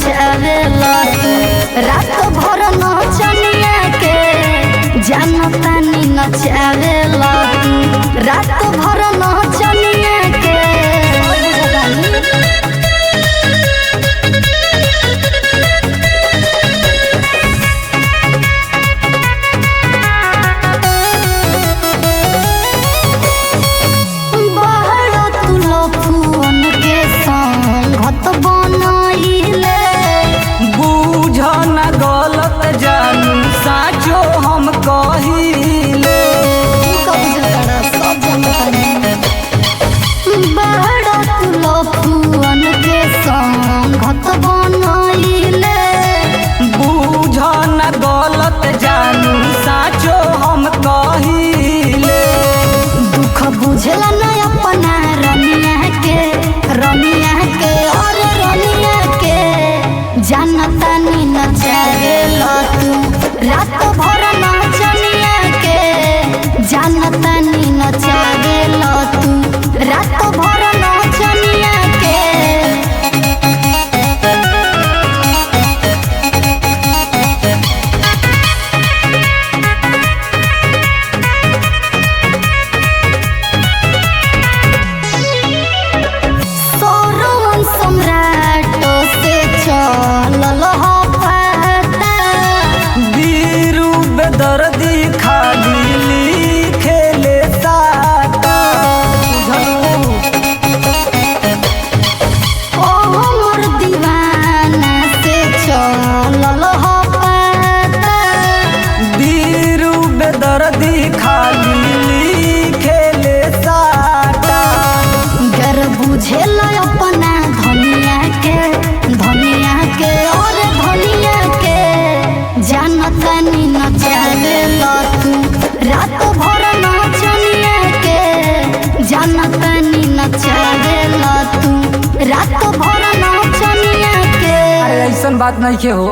नचावेला तू रात भर नचनिया के जानतानी नचावेला तू रात भर नचनिया के बुझला न अपना रमिया के और रमिया के जानतानी नचावेला तू रात भर नचनिया के जानतानी नचावेला तू रात भर नचनिया के दर्दी खाली लिखेले साटा ओ मोर दीवाना से चलल हो पाता बीरू बेदर्दी खाली लिखेले साटा गर बुझेल अपना धनिया के और धनिया के जानतानी नचावेला तू रात भर नचनिया के जानतानी नचावेला तू रात भर नचनिया के। अरे ऐसन बात नहीं के हो।